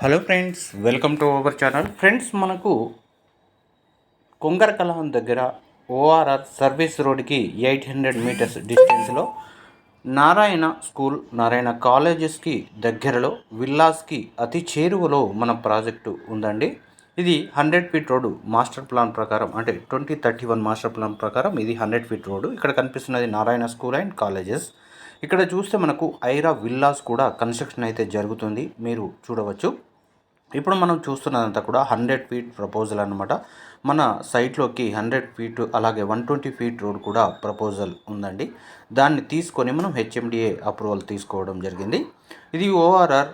Hello friends, welcome to our channel. Friends, మనకు కొంగరకలాన్ దగ్గర ORR service రోడ్కి 800 మీటర్స్ డిస్టెన్స్లో నారాయణ స్కూల్, నారాయణ కాలేజెస్కి దగ్గరలో విల్లాస్కి అతి చేరువలో మన ప్రాజెక్టు ఉందండి. ఇది 100 ఫీట్ రోడ్డు మాస్టర్ ప్లాన్ ప్రకారం, అంటే 2031 మాస్టర్ ప్లాన్ ప్రకారం ఇది 100 ఫీట్ రోడ్డు. ఇక్కడ కనిపిస్తున్నది నారాయణ స్కూల్ అండ్ కాలేజెస్. ఇక్కడ చూస్తే మనకు ఐరా విల్లాస్ కూడా కన్స్ట్రక్షన్ అయితే జరుగుతుంది, మీరు చూడవచ్చు. ఇప్పుడు మనం చూస్తున్నదంతా కూడా 100 ఫీట్ ప్రపోజల్ అనమాట. మన సైట్లోకి 100 ఫీట్ అలాగే 120 ఫీట్ రోడ్ కూడా ప్రపోజల్ ఉందండి. దాన్ని తీసుకొని మనం హెచ్ఎండిఏ అప్రూవల్ తీసుకోవడం జరిగింది. ఇది ఓఆర్ఆర్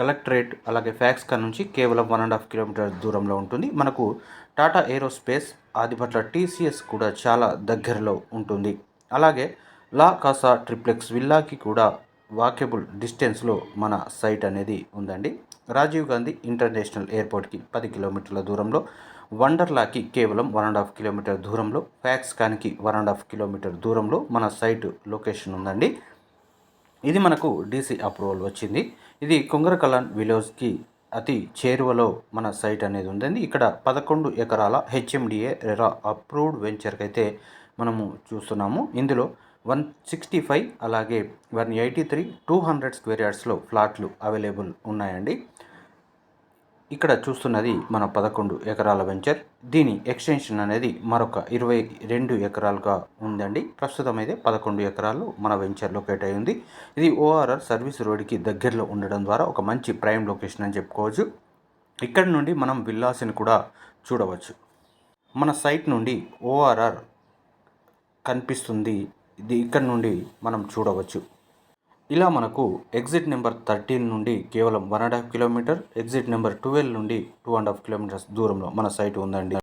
కలెక్టరేట్ అలాగే ఫ్యాక్స్కా నుంచి కేవలం 1.5 కిలోమీటర్ దూరంలో ఉంటుంది. మనకు టాటా ఏరోస్పేస్, ఆదిపట్ల టీసీఎస్ కూడా చాలా దగ్గరలో ఉంటుంది. అలాగే లా కాసా ట్రిప్లెక్స్ విల్లాకి కూడా వాకేబుల్ డిస్టెన్స్లో మన సైట్ అనేది ఉందండి. రాజీవ్ గాంధీ ఇంటర్నేషనల్ ఎయిర్పోర్ట్కి 10 కిలోమీటర్ల దూరంలో, వండర్లాకి కేవలం 1.5 కిలోమీటర్ దూరంలో, ఫ్యాక్స్కాన్కి 1.5 కిలోమీటర్ దూరంలో మన సైట్ లొకేషన్ ఉందండి. ఇది మనకు డీసీ అప్రూవల్ వచ్చింది. ఇది కొంగరకలాన్ విలేజ్కి అతి చేరువలో మన సైట్ అనేది ఉందండి. ఇక్కడ 11 ఎకరాల హెచ్ఎండిఏ రెరా అప్రూవ్డ్ వెంచర్కి అయితే మనము చూస్తున్నాము. ఇందులో 165 అలాగే 183 200 స్క్వేర్ యార్డ్స్లో ఫ్లాట్లు అవైలబుల్ ఉన్నాయండి. ఇక్కడ చూస్తున్నది మన 11 ఎకరాల వెంచర్. దీని ఎక్స్టెన్షన్ అనేది మరొక 22 ఎకరాలుగా ఉందండి. ప్రస్తుతం అయితే 11 ఎకరాలు మన వెంచర్ లొకేట్ అయి ఉంది. ఇది ఓఆర్ఆర్ సర్వీస్ రోడ్కి దగ్గరలో ఉండడం ద్వారా ఒక మంచి ప్రైమ్ లొకేషన్ అని చెప్పుకోవచ్చు. ఇక్కడ నుండి మనం విల్లాస్ని కూడా చూడవచ్చు. మన సైట్ నుండి ఓఆర్ఆర్ కనిపిస్తుంది. ఇది ఇక్కడ నుండి మనం చూడవచ్చు. ఇలా మనకు ఎగ్జిట్ నెంబర్ 13 నుండి కేవలం 1.5 కిలోమీటర్, ఎగ్జిట్ నెంబర్ 12 నుండి 2.5 కిలోమీటర్స్ దూరంలో మన సైట్ ఉందండి.